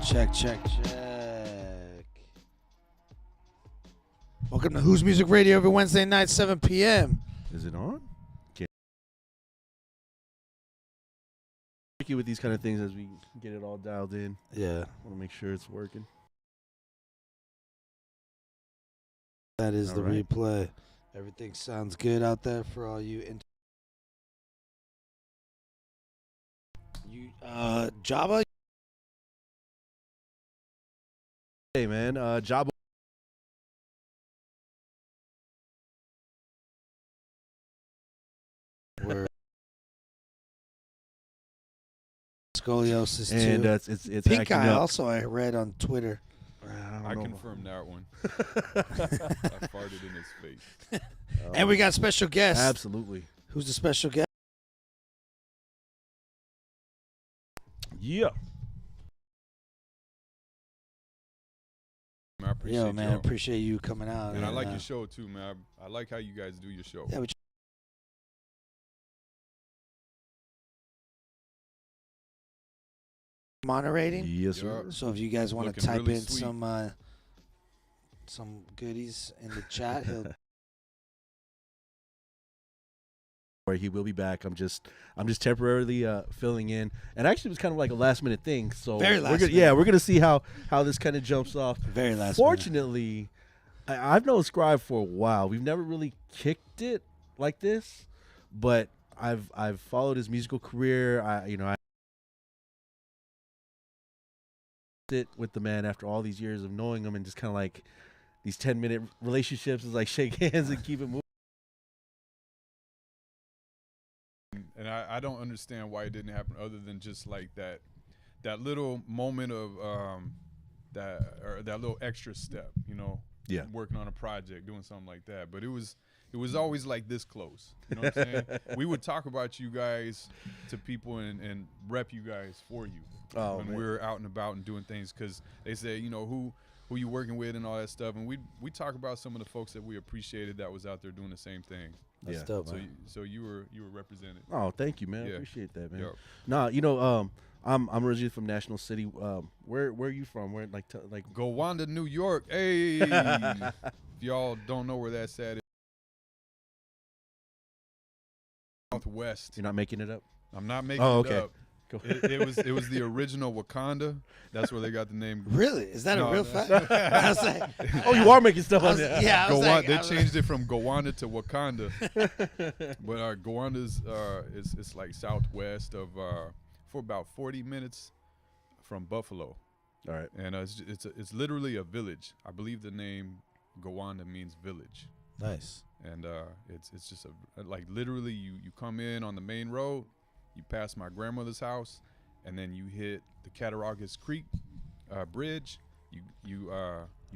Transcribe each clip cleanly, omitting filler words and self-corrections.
Check, check, check. Welcome to Who's Music Radio every Wednesday night, 7 p.m. Is it on? Get tricky with these kind of things as we get it all dialed in. Yeah. Want to make sure it's working. That is All the right. replay. Everything sounds good out there for all you. Jaba? Hey, man. Jaba. We're scoliosis And too. it's Pink acting eye up. also I read on Twitter. I confirmed that one. I farted in his face. And we got special guests. Absolutely. Who's the special guest? Yeah. I appreciate Yo, man, y'all. appreciate you coming out. And I like your show too, man. I like how you guys do your show. Yeah, moderating. Yes, Yeah. sir. So if you guys want to Looking type really in sweet. some goodies in the chat, he'll He will be back. I'm just temporarily filling in, and actually it was kind of like a last minute thing. So Very last minute. Yeah, we're gonna see how this kind of jumps off. very last minute. Fortunately, I've known Scribe for a while. We've never really kicked it like this, but I've followed his musical career. I sit with the man after all these years of knowing him, and just kind of like these 10-minute relationships is like shake hands and keep it moving. And I don't understand why it didn't happen other than just like that little moment of that little extra step, you know, Yeah. working on a project, doing something like that. But it was always like this close. You know what I'm saying? We would talk about you guys to people and rep you guys for you when we were out and about and doing things, because they say, you know, who you working with and all that stuff. And we talk about some of the folks that we appreciated that was out there doing the same thing. That's Yeah. dope, So man. so you were represented. Oh, thank you, man. I Yeah. appreciate that, man. Yep. Nah, you know, I'm originally from National City. Where are you from? Where like Gowanda, New York. Hey, if y'all don't know where that's at, it's southwest. You're not making it up? I'm not making Oh, it okay. up. Cool. It was the original Wakanda. That's where they got the name. Really? Is that No, a real that's- fact? I was like, Oh, you are making stuff I on was- there. yeah, I was like, They I was changed it from Gowanda to Wakanda, but Gowanda's it's like southwest of for about 40 minutes from Buffalo, All right. and it's literally a village. I believe the name Gowanda means village. Nice. And it's just like literally you come in on the main road, you pass my grandmother's house, and then you hit the Cattaraugus Creek bridge. You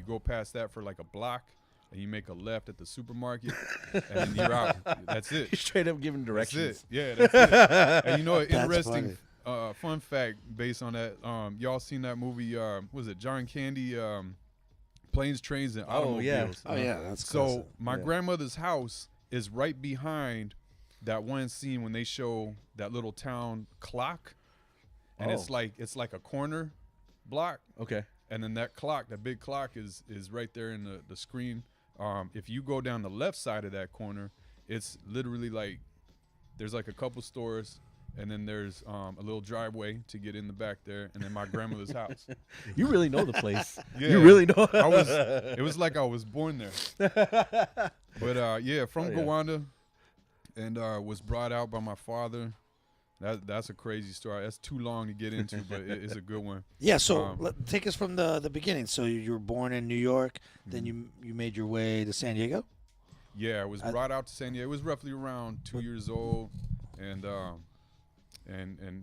go past that for like a block, and you make a left at the supermarket, and then you're out. That's it. You're straight up giving directions. That's it. Yeah, that's it. And you know, an That's interesting fun fact based on that. Y'all seen that movie? Was it John Candy? Planes, Trains, and Oh, yeah. Automobiles. Oh yeah, that's So classic. my Yeah. grandmother's house is right behind that one scene when they show that little town clock, and Oh. it's like a corner block, Okay. and then that clock, that big clock, is right there in the screen. If you go down the left side of that corner, it's literally like there's like a couple stores, and then there's a little driveway to get in the back there, and then my grandmother's house. You really know the place. Yeah. You really know. It was like I was born there. But yeah, from Oh, yeah. Gowanda, and was brought out by my father. That's a crazy story. That's too long to get into, but it's a good one. Yeah, so Um, take us from the beginning. So you were born in New York, then Mm-hmm. you made your way to San Diego. Yeah, I was brought out to San Diego. I was roughly around 2 years old, and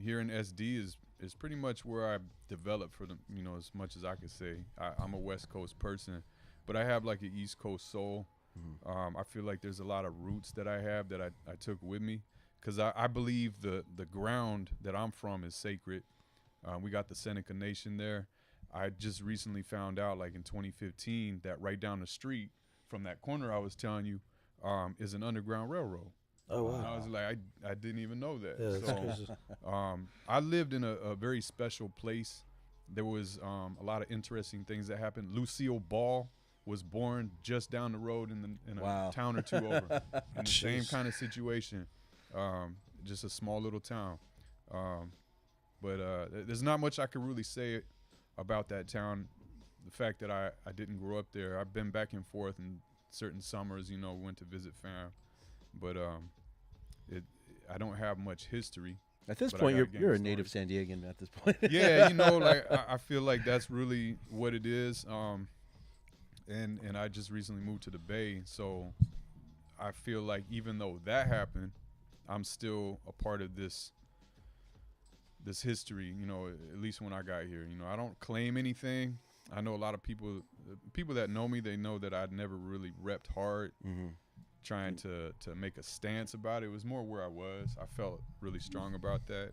here in SD is pretty much where I developed for the, you know, as much as I could say. I'm a West Coast person, but I have like an East Coast soul. I feel like there's a lot of roots that I have that I took with me, because I believe the ground that I'm from is sacred. We got the Seneca Nation there. I just recently found out, like in 2015, that right down the street from that corner I was telling you is an underground railroad. Oh And I wow. was like, I didn't even know that. Yeah, that's So crazy. I lived in a very special place there was a lot of interesting things that happened. Lucille Ball was born just down the road in a town or two over, in the same kind of situation, just a small little town. But there's not much I could really say about that town. The fact that I didn't grow up there. I've been back and forth in certain summers, went to visit fam. But I don't have much history. At this point, you're a native San Diegan at this point. Yeah, like I feel like that's really what it is. And I just recently moved to the Bay, so I feel like even though that happened, I'm still a part of this history, at least when I got here. I don't claim anything. I know a lot of people that know me, they know that I'd never really repped hard, trying to make a stance about it. It was more where I was. I felt really strong about that.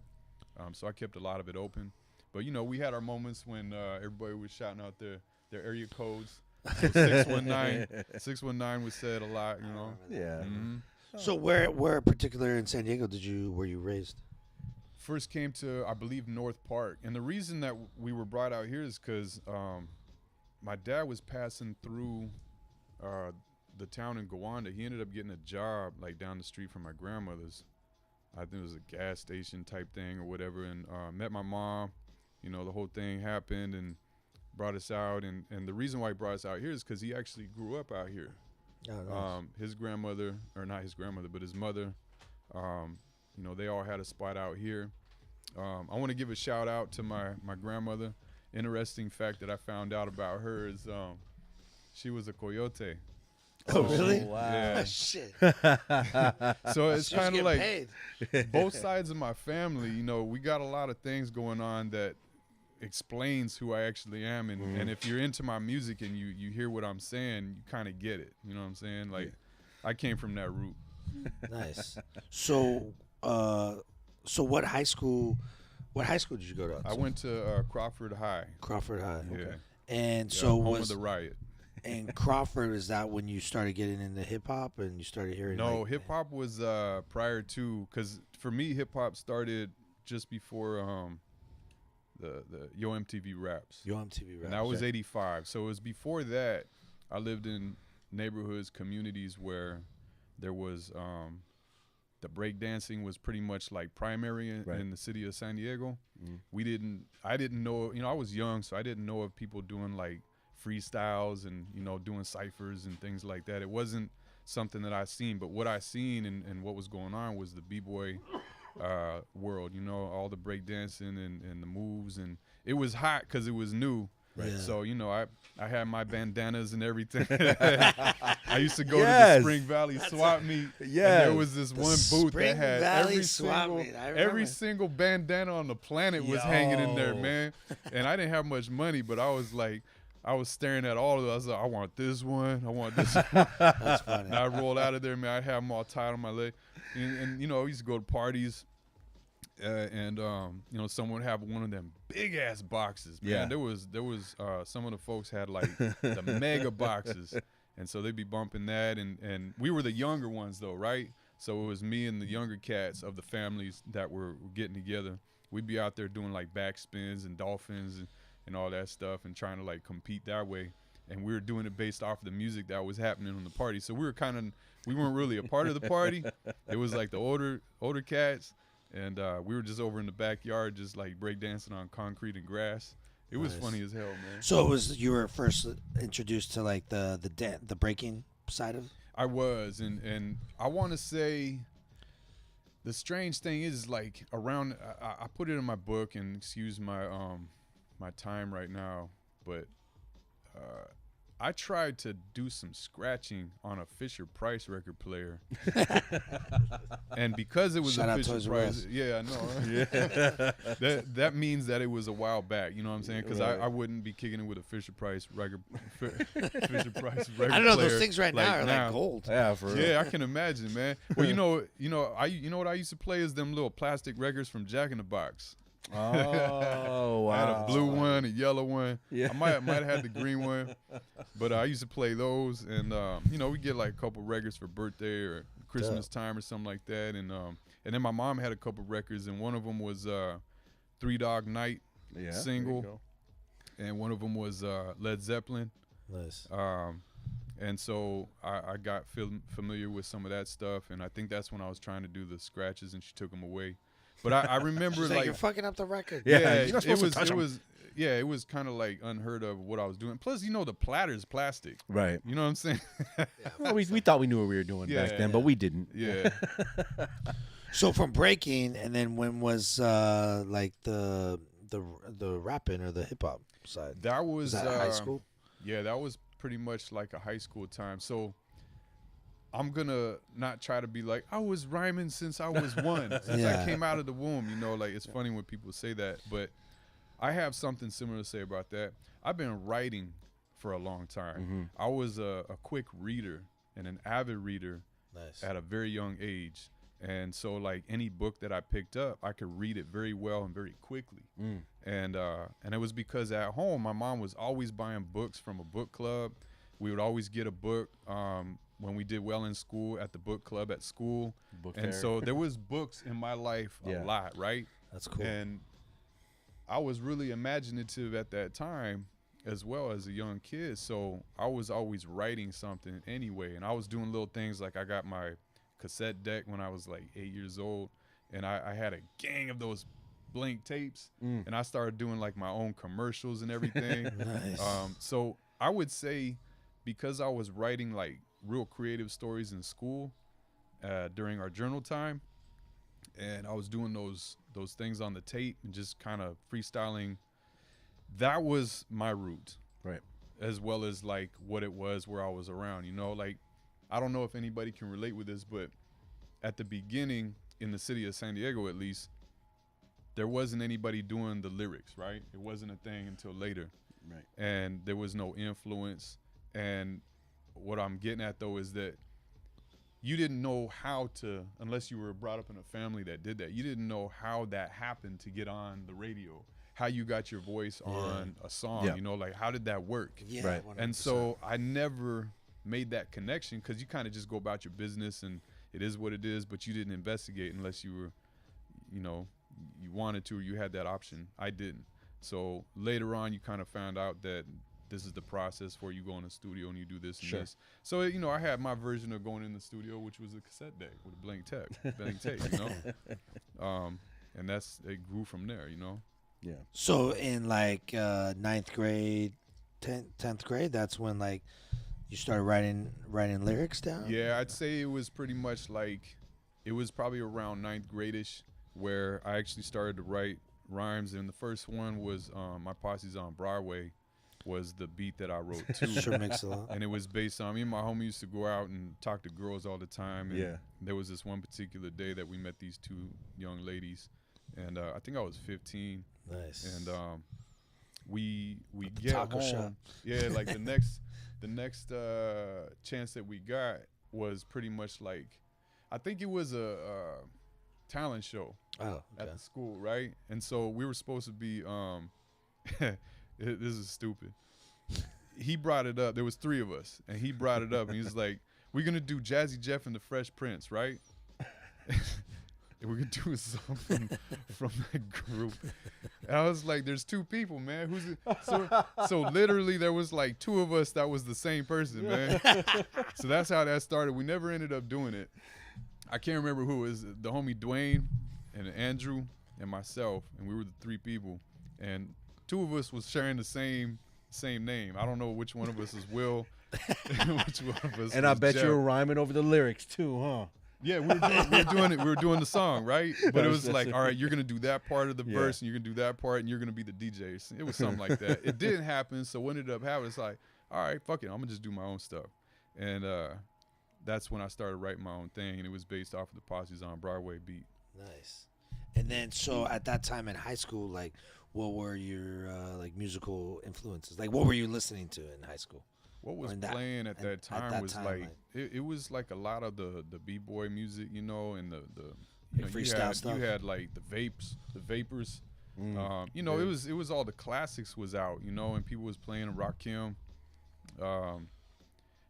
So I kept a lot of it open. But, we had our moments when everybody was shouting out their area codes. So 619 was said a lot, Yeah. Mm-hmm. So where particular in San Diego were you raised? First came to, I believe, North Park. And the reason that we were brought out here is because my dad was passing through the town in Gowanda. He ended up getting a job like down the street from my grandmother's. I think it was a gas station type thing or whatever, and met my mom. The whole thing happened and brought us out. And the reason why he brought us out here is because he actually grew up out here. Oh, nice. His grandmother, or not his grandmother, but his mother, they all had a spot out here. I want to give a shout out to my grandmother. Interesting fact that I found out about her is she was a coyote. Oh, really? Wow. Yeah. Shit. So it's She was kind of getting like paid. both sides of my family, we got a lot of things going on that explains who I actually am. And if you're into my music and you hear what I'm saying, you kind of get it. You know what I'm saying? Like, I came from that root. Nice. So, what high school did you go to? I went to Crawford High. Crawford High. Okay. Yeah. And Yeah, so home of the riot. and Crawford, is that when you started getting into hip hop and you started hearing? No, like, hip hop was prior to, because for me, hip hop started just before the Yo MTV Raps. Yo MTV Raps. And that was 85. So it was before that. I lived in neighborhoods, communities where there was the breakdancing was pretty much like primary in the city of San Diego. I didn't know, I was young, so I didn't know of people doing like freestyles and, doing ciphers and things like that. It wasn't something that I seen, but what I seen and what was going on was the B-boy world, all the breakdancing and the moves, and it was hot because it was new. Right. Yeah. So, I had my bandanas and everything. I used to go to the Spring Valley swap meet. Yeah. And there was this one booth that had Valley every single bandana on the planet was hanging in there, man. And I didn't have much money, but I was staring at all of them. I was like, I want this one. I want this one. That's funny. And I rolled out of there, man. I'd have them all tied on my leg. And I used to go to parties. And someone would have one of them big ass boxes, man. Yeah. There was some of the folks had like the mega boxes, and so they'd be bumping that, and we were the younger ones though, right? So it was me and the younger cats of the families that were getting together. We'd be out there doing like backspins and dolphins and all that stuff, and trying to like compete that way. And we were doing it based off of the music that was happening on the party. So we weren't really a part of the party. It was like the older cats. And we were just over in the backyard, just like breakdancing on concrete and grass. It was funny as hell, man. So you were first introduced to like the breaking side of it? I was, and I want to say the strange thing is like around. I put it in my book, and excuse my my time right now, but I tried to do some scratching on a Fisher Price record player, and because it was Shout a out Fisher Toys R Price, Us. yeah, I know. Right? that means that it was a while back. You know what I'm saying? Because I wouldn't be kicking it with a Fisher Price record. Fisher Price record. I don't know. player Those things right now are like gold. Yeah, for real. Yeah, I can imagine, man. Well, you know what I used to play is them little plastic records from Jack in the Box. Oh, wow. I had a blue one, a yellow one. Yeah. I might have had the green one, but I used to play those, and we get like a couple records for birthday or Christmas time or something like that, and then my mom had a couple records, and one of them was Three Dog Night single, and one of them was Led Zeppelin. Nice. And so I got familiar with some of that stuff, and I think that's when I was trying to do the scratches, and she took them away. But I remember She's like you're fucking up the record. Yeah, it you're not supposed to touch 'em. was yeah, it was kind of like unheard of what I was doing. Plus, the platter's plastic. Right. You know what I'm saying? Well, we thought we knew what we were doing back then, but we didn't. Yeah. So from breaking, and then when was like the rapping or the hip hop side? That was that high school? Yeah, that was pretty much like a high school time. So I'm gonna not try to be like I was rhyming since I was one, since I came out of the womb. Like it's funny when people say that, but I have something similar to say about that. I've been writing for a long time. Mm-hmm. I was a quick reader and an avid reader at a very young age. And so like any book that I picked up, I could read it very well and very quickly. And it was because at home, my mom was always buying books from a book club. We would always get a book when we did well in school at the book club at school. And so there was books in my life a lot, right? That's cool. And I was really imaginative at that time as well as a young kid. So I was always writing something anyway. And I was doing little things like I got my cassette deck when I was like 8 years old. And I had a gang of those blank tapes. And I started doing like my own commercials and everything. Nice. So I would say because I was writing like real creative stories in school during our journal time, and I was doing those things on the tape and just kind of freestyling, that was my route. Right. As well as like what it was where I was around, like I don't know if anybody can relate with this, but at the beginning in the city of San Diego, at least, there wasn't anybody doing the lyrics, right? It wasn't a thing until later. Right. And there was no influence. And what I'm getting at though is that you didn't know how to, unless you were brought up in a family that did that, you didn't know how that happened to get on the radio, how you got your voice on a song, like how did that work? Yeah. Right. 100%. And so I never made that connection because you kind of just go about your business and it is what it is, but you didn't investigate unless you were, you wanted to or you had that option. I didn't. So later on, you kind of found out that this is the process for you go in the studio and you do this and this. So, I had my version of going in the studio, which was a cassette deck with a blank tape, and it grew from there, Yeah. So in like 9th grade, 10th grade, that's when like you started writing lyrics down? Yeah, I'd say it was pretty much like, it was probably around 9th grade-ish where I actually started to write rhymes. And the first one was My Posse's on Broadway was the beat that I wrote too. Sure makes a lot. And it was based on, me and my homie used to go out and talk to girls all the time. And there was this one particular day that we met these two young ladies. And I think I was 15. Nice. And we get taco home. shop. Yeah, like the next chance that we got was pretty much like, I think it was a talent show at the school, right? And so we were supposed to be this is stupid. He brought it up. There was 3 of us, and he brought it up, and he was like, "We're gonna do Jazzy Jeff and the Fresh Prince, right?" And we're gonna do a song from that group. And I was like, "There's 2 people, man. Who's it?" So literally, there was like 2 of us that was the same person, man. So that's how that started. We never ended up doing it. I can't remember who it was. The homie Dwayne and Andrew and myself, and we were the 3 people, and 2 of us was sharing the same name. I don't know which one of us is Will, which one of us. And I bet Jeff. you were rhyming over the lyrics too, huh? Yeah, we were doing it. We were doing the song, right? But it was like, all right, you're gonna do that part of the verse, and you're gonna do that part, and you're gonna be the DJ. It was something like that. It didn't happen, so what ended up happening? It's like, all right, fuck it, I'm gonna just do my own stuff, and that's when I started writing my own thing, and it was based off of the Posse's on Broadway beat. Nice. And then, so at that time in high school, like, what were your like musical influences? Like, what were you listening to in high school? What was playing at that time was like it was like a lot of the b-boy music, and the freestyle stuff. You had like the vapors. It was all the classics was out, and people was playing Rakim.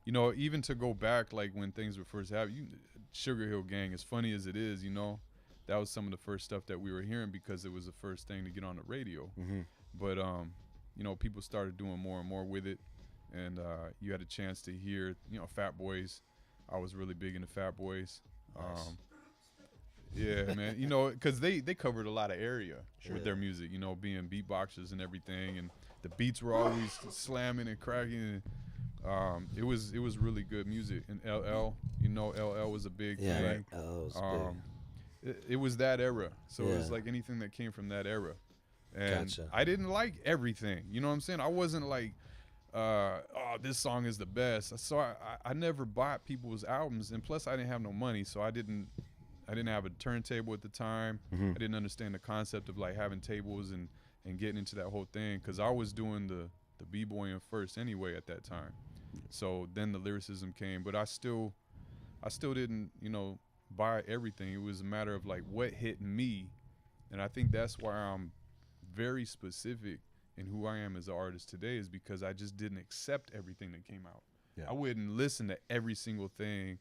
Even to go back, like when things were first happening, Sugar Hill Gang, as funny as it is, that was some of the first stuff that we were hearing because it was the first thing to get on the radio. Mm-hmm. But people started doing more and more with it, and you had a chance to hear, Fat Boys. I was really big into Fat Boys. Nice. Yeah, man. Because they covered a lot of area with their music. Being beatboxers and everything, and the beats were always slamming and cracking. And, it was really good music. And LL, LL was a big thing. Right. Oh, it was big. It was that era, so it was Yeah. like anything that came from that era. And Gotcha. I didn't like everything. You know what I'm saying? I wasn't like, oh, this song is the best. So I never bought people's albums, and plus I didn't have no money, so I didn't have a turntable at the time. Mm-hmm. I didn't understand the concept of like having tables and getting into that whole thing, because I was doing the b-boying first anyway at that time. So then the lyricism came, but I still didn't, buy everything. It was a matter of like what hit me, and I think that's why I'm very specific in who I am as an artist today, is because I just didn't accept everything that came out. Yeah. I wouldn't listen to every single thing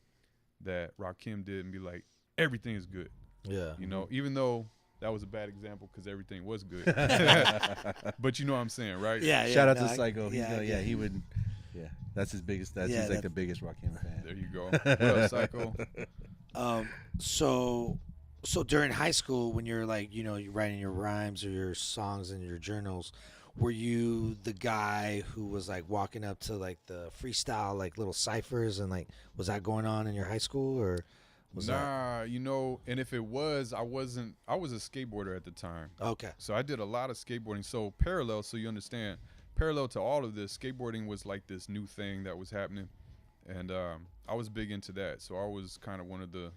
that Rakim did and be like, everything is good. Yeah. Even though that was a bad example because everything was good. But you know what I'm saying, right? Yeah. Shout out no, to Psycho. He would. Yeah, that's his biggest. He's like the biggest Rakim fan. There you go. What up, Psycho? So during high school, when you're like, you're writing your rhymes or your songs in your journals, were you the guy who was like walking up to like the freestyle, like little ciphers, and like, was that going on in your high school, or was Nah, and if it was, I was a skateboarder at the time. Okay. So I did a lot of skateboarding. So you understand, parallel to all of this, skateboarding was like this new thing that was happening. And I was big into that. So I was kind of one of the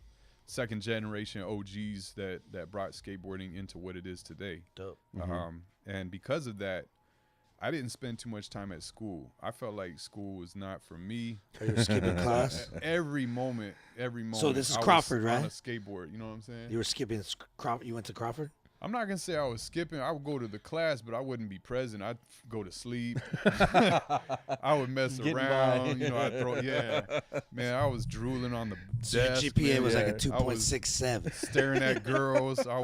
second generation OGs that brought skateboarding into what it is today. Dope. And because of that, I didn't spend too much time at school. I felt like school was not for me. Are you skipping class? Every moment. So this is I Crawford, was right? on a skateboard, you know what I'm saying? You were skipping You went to Crawford? I'm not gonna say I was skipping. I would go to the class, but I wouldn't be present. I'd go to sleep. I would mess Getting around. by. I'd throw. Yeah, man, I was drooling on the So your desk. GPA man. was like a I was 2.67. staring at girls. I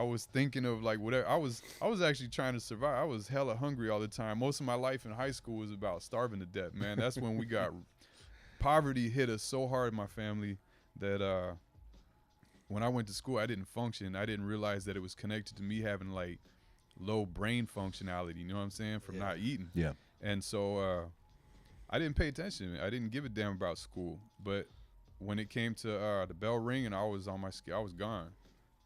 was thinking of like whatever. I was actually trying to survive. I was hella hungry all the time. Most of my life in high school was about starving to death, man. That's when we got poverty hit us so hard in my family that when I went to school, I didn't function. I didn't realize that it was connected to me having like low brain functionality, you know what I'm saying, from not eating. Yeah. And so I didn't pay attention. I didn't give a damn about school. But when it came to the bell ring and I was on my I was gone.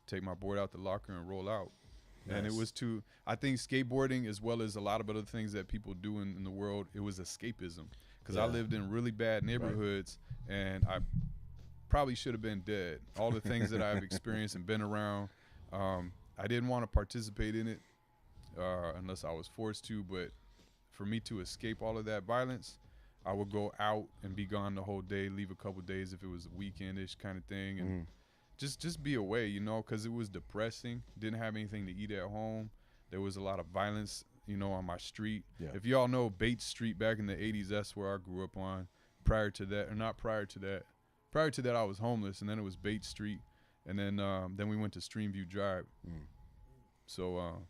Take my board out the locker and roll out. Nice. And it was I think skateboarding, as well as a lot of other things that people do in the world, it was escapism. Because I lived in really bad neighborhoods, and I probably should have been dead. All the things that I've experienced and been around, I didn't want to participate in it unless I was forced to. But for me to escape all of that violence, I would go out and be gone the whole day, leave a couple days if it was a weekendish kind of thing, and just be away, because it was depressing. Didn't have anything to eat at home. There was a lot of violence, on my street. Yeah. If y'all know Bates Street back in the 80s, that's where I grew up on. Prior to that, I was homeless, and then it was Bates Street, and then we went to Streamview Drive. So,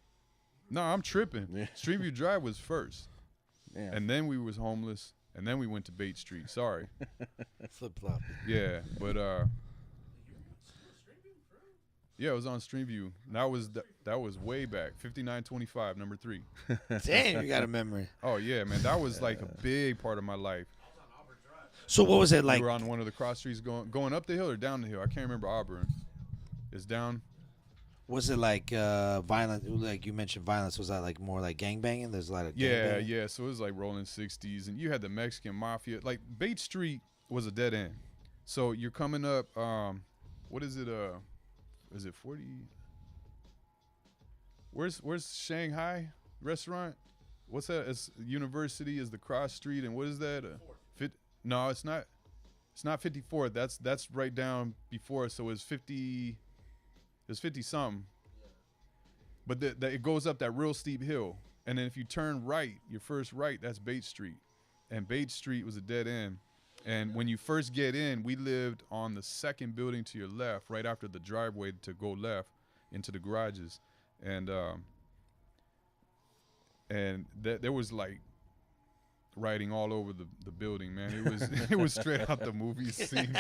no, I'm tripping. Yeah. Streamview Drive was first, Yeah. and then we was homeless, and then we went to Bates Street. Sorry. Flip flop. Yeah, but yeah, it was on Streamview. That was way back. 5925, number 3. Damn, you got a memory. Oh yeah, man, that was like a big part of my life. So what was it like? We were on one of the cross streets going up the hill or down the hill. I can't remember Auburn. It's down. Was it like violent? Like you mentioned violence. Was that like more like gangbanging? There's a lot of Yeah, gangbanging? yeah. So it was like rolling 60s, and you had the Mexican mafia. Like Bates Street was a dead end. So you're coming up. What is it? Is it 40? Where's Shanghai restaurant? What's that? It's University is the cross street, and what is that? No, it's not. It's not 54. That's right down before. So it's 50. It's 50 something. But it goes up that real steep hill, and then if you turn right, your first right, that's Bates Street, and Bates Street was a dead end. And when you first get in, we lived on the second building to your left, right after the driveway to go left into the garages. And and there was like writing all over the building, man. It was it was straight out the movie scene.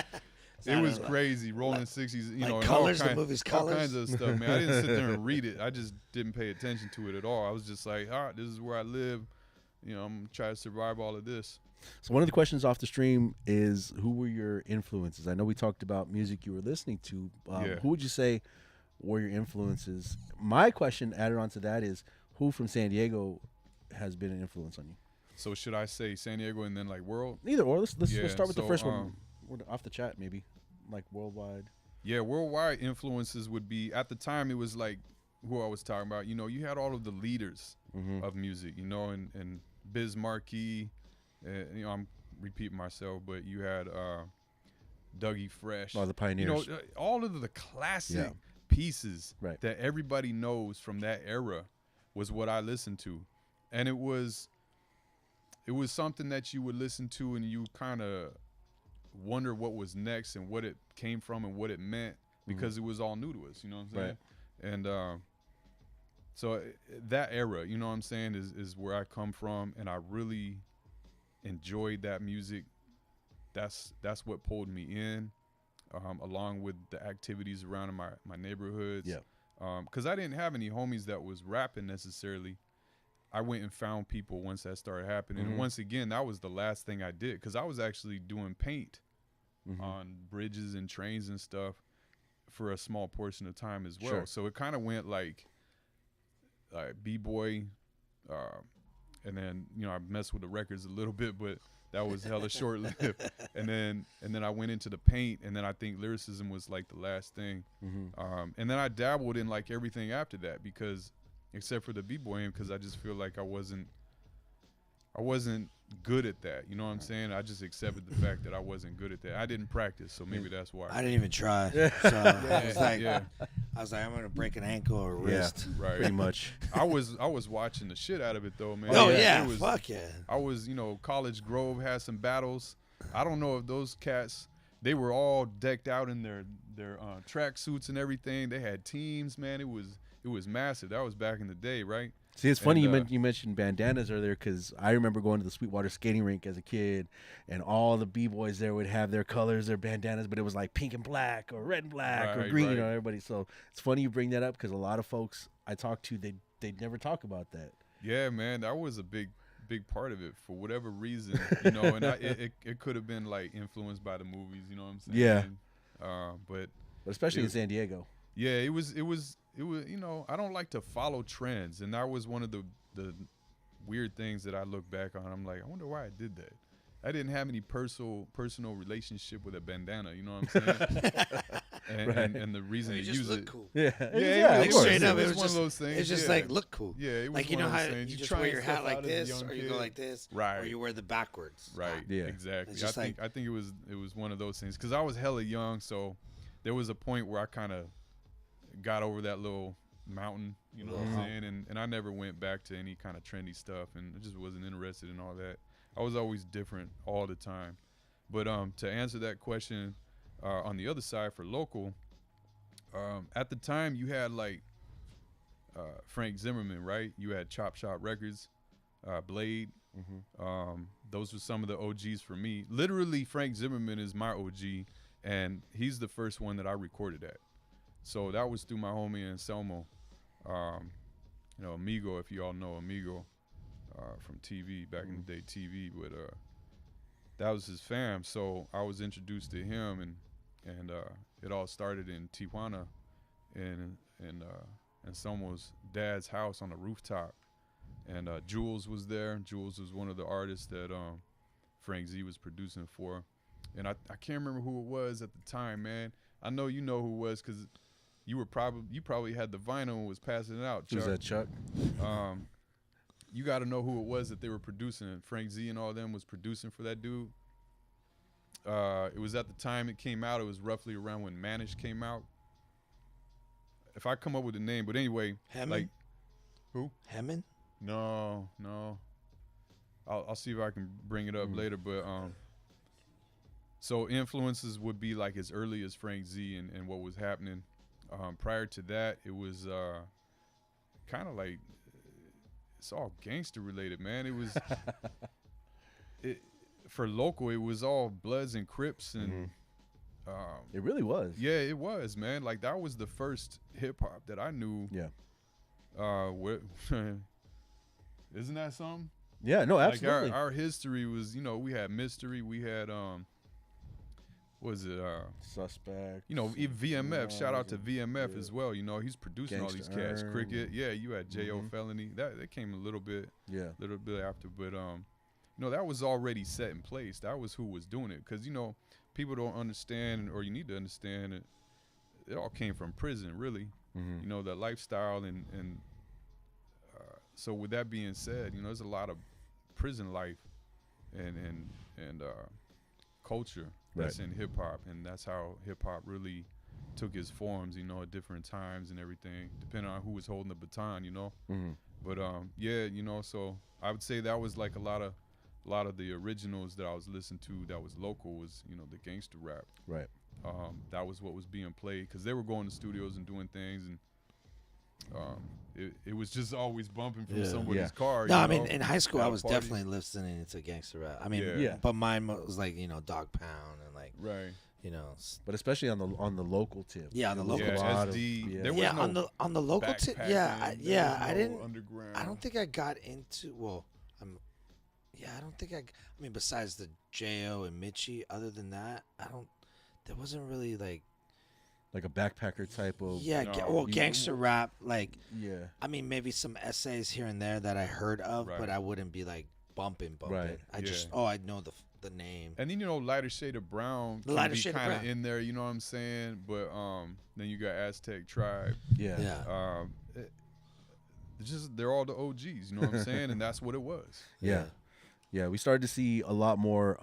It was crazy. Rolling 60s, you like know, colors, and the movie's all colors. kinds of stuff, man. I didn't sit there and read it. I just didn't pay attention to it at all. I was just like, all right, this is where I live. You know, I'm gonna try to survive all of this. So one of the questions off the stream is, who were your influences? I know we talked about music you were listening to. Who would you say were your influences? My question added on to that is, who from San Diego has been an influence on you? So should I say San Diego and then like world? Either or. Let's start with the so, first one. Off the chat, maybe, like worldwide. Yeah, worldwide influences would be, at the time, it was like who I was talking about. You know, you had all of the leaders of music, you know, and Biz Markie, you know, I'm repeating myself, but you had Dougie Fresh. Oh, the pioneers. You know, all of the classic pieces that everybody knows from that era was what I listened to. And it was something that you would listen to and you kind of wonder what was next and what it came from and what it meant, because it was all new to us, you know what I'm saying? Right. And so that era, you know what I'm saying, is where I come from, and I really enjoyed that music. That's what pulled me in, along with the activities around in my neighborhoods. Yeah. Because I didn't have any homies that was rapping necessarily. I went and found people once that started happening. And once again, that was the last thing I did, because I was actually doing paint on bridges and trains and stuff for a small portion of time as well. Sure. So it kind of went like B-boy, and then, you know, I messed with the records a little bit, but that was hella short-lived. And then I went into the paint, and then I think lyricism was like the last thing. And then I dabbled in like everything after that, because except for the b-boying, because I just feel like I wasn't good at that. You know what I'm saying? I just accepted the fact that I wasn't good at that. I didn't practice, so maybe that's why. I didn't even try. So I was like, I'm gonna break an ankle or a wrist. Right. Pretty much. I was watching the shit out of it though, man. Oh yeah, fuck yeah. I was, you know, College Grove had some battles. I don't know if those cats, they were all decked out in their track suits and everything. They had teams, man. It was massive. That was back in the day, right? See, it's funny you mentioned bandanas earlier, because I remember going to the Sweetwater skating rink as a kid, and all the b-boys there would have their colors, their bandanas, but it was like pink and black or red and black or green, you know, everybody. So it's funny you bring that up, because a lot of folks I talk to, they never talk about that. Yeah, man, that was a big part of it for whatever reason, you know, and it could have been like influenced by the movies, you know what I'm saying? Yeah. But especially in San Diego. Yeah, it was, you know, I don't like to follow trends, and that was one of the weird things that I look back on. I'm like, I wonder why I did that. I didn't have any personal relationship with a bandana, you know what I'm saying? and the reason to use it, cool. Yeah, it was straight up, it it was one just, of those things. It's just like look cool. Yeah, it was like, you one know of how those things. you just try wear your stuff hat like out as a this, young or you kid. go like this, right? Or you wear the backwards. Right. Yeah. Exactly. I think it was one of those things, because I was hella young, so there was a point where I kind of got over that little mountain, you know what I'm saying, and I never went back to any kind of trendy stuff, and I just wasn't interested in all that. I was always different all the time. But to answer that question, on the other side for local, at the time you had like Frank Zimmerman, right? You had Chop Shop Records, Blade. Those were some of the OGs for me. Literally, Frank Zimmerman is my OG, and he's the first one that I recorded at. So that was through my homie Anselmo, you know, Amigo, if you all know Amigo, from TV, back in the day TV, but that was his fam. So I was introduced to him, and it all started in Tijuana, in Anselmo's dad's house on the rooftop, and Jules was there. Jules was one of the artists that Frank Z was producing for, and I can't remember who it was at the time, man. I know you know who it was, because you probably had the vinyl and was passing it out, Chuck. Who's that, Chuck? You got to know who it was that they were producing. Frank Z and all them was producing for that dude. It was at the time it came out. It was roughly around when Manish came out. If I come up with a name, but anyway, Hemman? like who? Hemman? No. I'll see if I can bring it up later. But so influences would be like as early as Frank Z and what was happening. Prior to that, it was kind of like it's all gangster related, man. It was for local. It was all Bloods and Crips and. It really was. Yeah, it was, man. Like that was the first hip hop that I knew. Yeah. Isn't that something? Yeah, no, absolutely. Like our history was, we had Mystery, we had Suspect. Even VMF. Shout out to VMF as well. He's producing all these cats. Cricket. Yeah, you had J.O. Felony. That came a little bit after, but that was already set in place. That was who was doing it, because people don't understand, or you need to understand it. It all came from prison, really. The lifestyle and so with that being said, there's a lot of prison life and culture that's in hip hop, and that's how hip hop really took its forms, at different times and everything, depending on who was holding the baton, But so I would say that was like a lot of the originals that I was listening to that was local was, the gangster rap. Right. That was what was being played, because they were going to studios and doing things, and it was just always bumping from somebody's car. No, I mean, in high school, I was definitely listening to gangster rap. I mean, but mine was like, Dog Pound and like, right. But especially on the local tip. Yeah, on the local tip. SD. There was no on the local tip. Yeah, I didn't. Underground. I don't think I got into. Well, I don't think I mean, besides the J.O. and Mitchie, other than that, there wasn't really like a backpacker type of. Yeah, gangster rap. Like, I mean, maybe some essays here and there that I heard of, but I wouldn't be like bumping. Right. I just, I know the name. And then, Lighter Shade of Brown can be kind of in there, you know what I'm saying? But then you got Aztec Tribe. Yeah. They're all the OGs, you know what I'm saying? And that's what it was. Yeah, we started to see a lot more,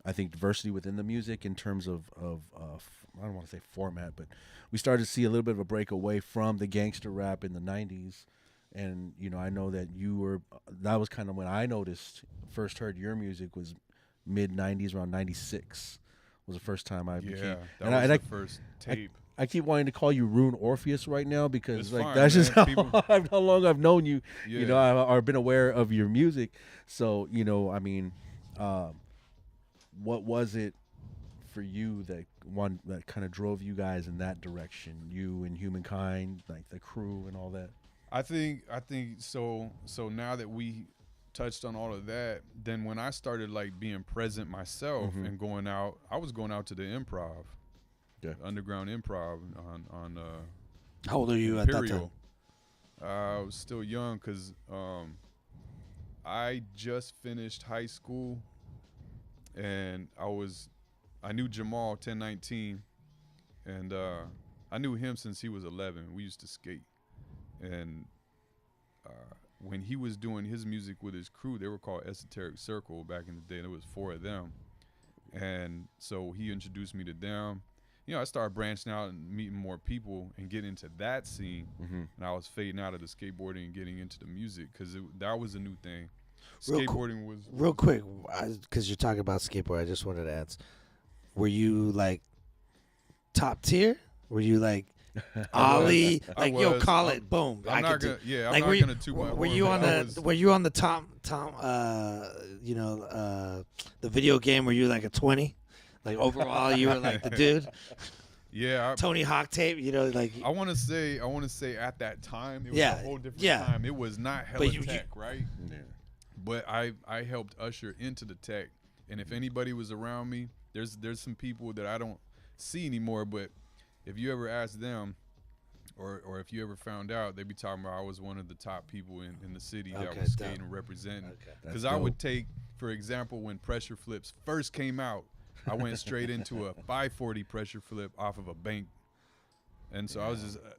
I think, diversity within the music in terms of I don't want to say format, but we started to see a little bit of a break away from the gangster rap in the 90s. And, I know that that was kind of when I first heard your music was mid-90s, around 96 was the first time I became. That was the first tape. I keep wanting to call you Rune Orpheus right now because fine, that's just how long I've known you. Yeah. I've been aware of your music. So, I mean, what was it for you that kind of drove you guys in that direction? You and Humankind, like the crew and all that. I think so. So now that we touched on all of that, then when I started like being present myself and going out, I was going out to the improv. Underground improv on How old are you Imperial. at that time? I was still young because I just finished high school, and I knew Jamal 1019, and I knew him since he was 11. We used to skate, and when he was doing his music with his crew, they were called Esoteric Circle back in the day. There was 4 of them, and so he introduced me to them. I started branching out and meeting more people and getting into that scene. And I was fading out of the skateboarding and getting into the music because that was a new thing. Skateboarding was... Real quick, because you're talking about skateboard, I just wanted to ask, were you like top tier? Were you like Ollie? Like, yo, call it, boom. I'm not gonna toot my horn. Were you on the top, the video game, were you like a 20? Like overall, you were like the dude. Yeah, Tony Hawk tape. Like I want to say at that time it was a whole different time. It was not hella tech, right? Yeah. But I helped usher into the tech, and if anybody was around me, there's some people that I don't see anymore. But if you ever ask them, or if you ever found out, they'd be talking about I was one of the top people in the city that was skating and representing. Because I would take, for example, when pressure flips first came out. I went straight into a 540 pressure flip off of a bank, and so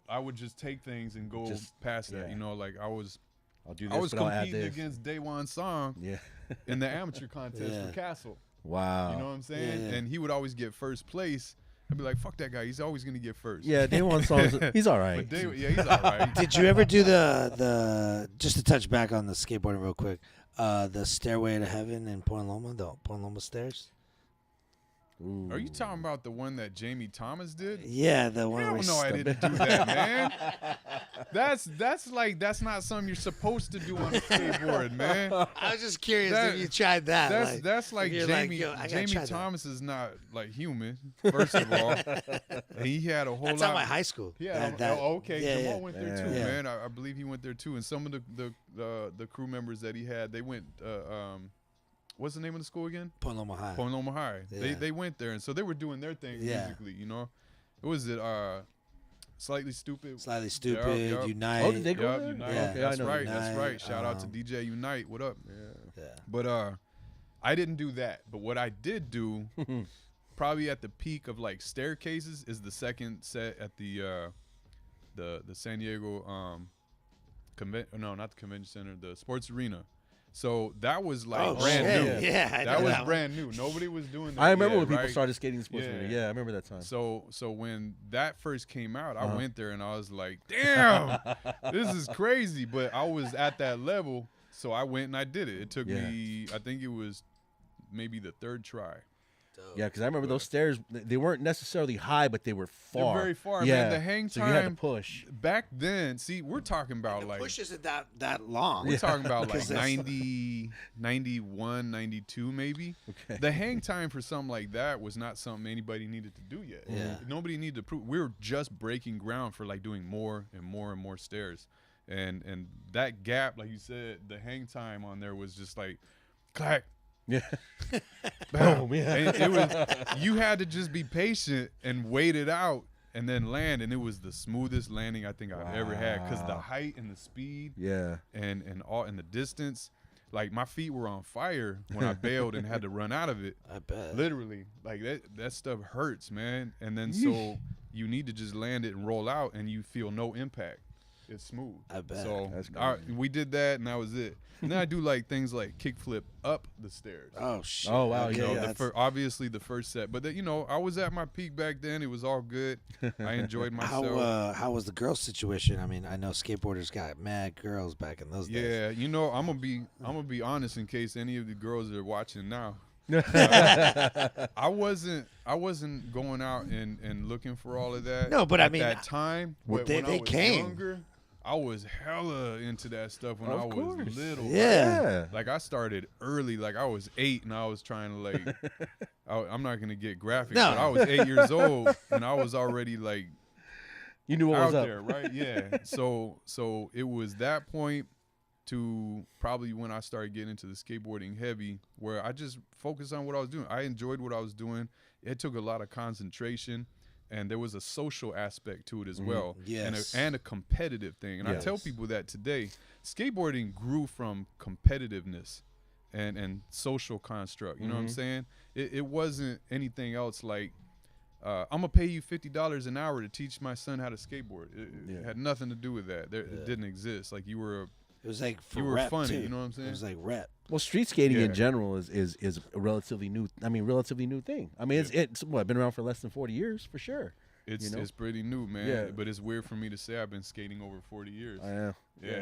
I would just take things and go past that. Like I'll do this, I was but I'll add competing this. against Day1 Song in the amateur contest for Castle. Wow, you know what I'm saying? And he would always get first place. I'd be like, "Fuck that guy! He's always gonna get first." Yeah, Day1 Song, he's all right. He's all right. Did you ever do the just to touch back on the skateboarding real quick? The Stairway to Heaven in Point Loma, the Point Loma stairs. Ooh. Are you talking about the one that Jamie Thomas did? Yeah, the one. Hell where no, I didn't do that, man. That's not something you're supposed to do on a skateboard, man. I was just curious That- if you tried that. That's like if you're Jamie. yo, I gotta Jamie try that. Thomas is not like human. First of all, and he had a whole That's lot. at my high school. Yeah. Okay. Yeah, Jamal yeah. went there too, Yeah. man. I believe he went there too. And some of the crew members that he had, they went. What's the name of the school again? Point Loma High. Point Loma High. Yeah. They went there, and so they were doing their thing Yeah. musically. You know, what was it? Slightly Stupid. Slightly Stupid, Yup. Unite. Oh, did they go Yup, there? Unite. Yeah. Okay, That's I know. right. That's Unite, right. Shout out to DJ Unite. What up? Yeah. Yeah. But I didn't do that. But what I did do, probably at the peak of like staircases, is the second set at the San Diego not the convention center, the sports arena. So that was like brand shit. new. Yeah, I That know was one. brand new. Nobody was doing that. I remember yet, when people right? started skating in sports Yeah. arena. Yeah, I remember that time. So when that first came out, I Uh-huh. went there and I was like, damn, this is crazy. But I was at that level, so I went and I did it. It took Yeah. me, I think it was maybe the third try. Yeah, because I remember those stairs. They weren't necessarily high, but they were far. They're very far, yeah. man. The hang So you had to time push. back then, see, we're talking about The like, push isn't that long. we're talking about like Because that's- 90, 91, 92 maybe. Okay. The hang time for something like that was not something anybody needed to do yet. Yeah. Nobody needed to prove. We were just breaking ground for like doing more and more and more stairs. And that gap, like you said, the hang time on there was just like clack. Yeah. Boom. Boom, yeah. And it was, you had to just be patient and wait it out and then land, and it was the smoothest landing I think I've ever had, because the Wow. height and the speed Yeah. and the distance, like my feet were on fire when I bailed and had to run out of it. I bet. Literally, like that stuff hurts, man. And then so you need to just land it and roll out, and you feel no impact. It's smooth. I bet. So That's we did that, and that was it. And then I do like things like kickflip up the stairs. Oh shit. Oh, wow, Okay, You know, that's- obviously the first set, but I was at my peak back then. It was all good. I enjoyed myself. How was the girl situation? I mean, I know skateboarders got mad girls back in those days. Yeah, I'm gonna be honest in case any of the girls are watching now. I wasn't going out and looking for all of that. No, but I at mean, that time, well, but they- when I they was came. younger, I was hella into that stuff when Of I was course. little. Yeah. Like I started early. Like I was 8 and I was trying to like. I'm not gonna get graphic, No. but I was 8 years old and I was already like You knew what out was up. there, right? Yeah. So it was that point to probably when I started getting into the skateboarding heavy, where I just focused on what I was doing. I enjoyed what I was doing. It took a lot of concentration, and there was a social aspect to it as well, Yes. and a competitive thing. And I tell Yes. people that today, skateboarding grew from competitiveness and social construct. You know what I'm saying? It wasn't anything else like, I'm gonna pay you $50 an hour to teach my son how to skateboard. It had nothing to do with that. It didn't exist. Like you were It was like for you were rep funny, too. you know what I'm saying? It was like rep. Well, street skating in Yeah. general is a relatively new. I mean, relatively new thing. I mean, it's been around for less than 40 years for sure. It's know? it's pretty new, man. Yeah. But it's weird for me to say I've been skating over 40 years. I know. Yeah,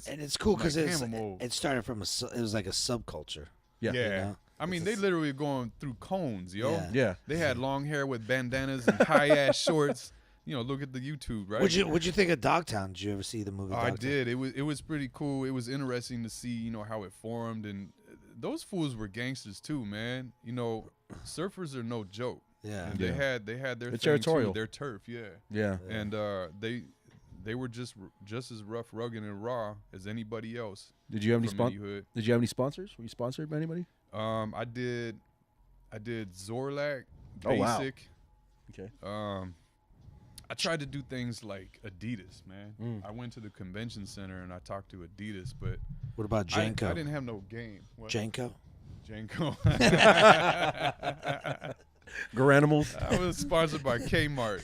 And it's cool because like camel mode. it started from it was like a subculture. Yeah. Yeah. You know? I mean, It's they a- literally going through cones, yo. Yeah. Yeah. They had long hair with bandanas and high ass shorts. You know, look at the YouTube, right? What'd you think of Dogtown? Did you ever see the movie? Oh, I Dogtown? did. It was pretty cool. It was interesting to see, you know, how it formed, and those fools were gangsters too, man. You know, surfers are no joke. Yeah. And Yeah. they had their They're thing territorial. too, their turf, yeah. Yeah. And they were just as rough, rugged, and raw as anybody else. Did you have any from any hood. Did you have any sponsors? Were you sponsored by anybody? I did Zorlak, Oh, wow. Basic. Okay. I tried to do things like Adidas, man. Mm. I went to the convention center and I talked to Adidas, but What about Janko? I didn't have no game. What? Janko? Janko. Garanimals. I was sponsored by Kmart.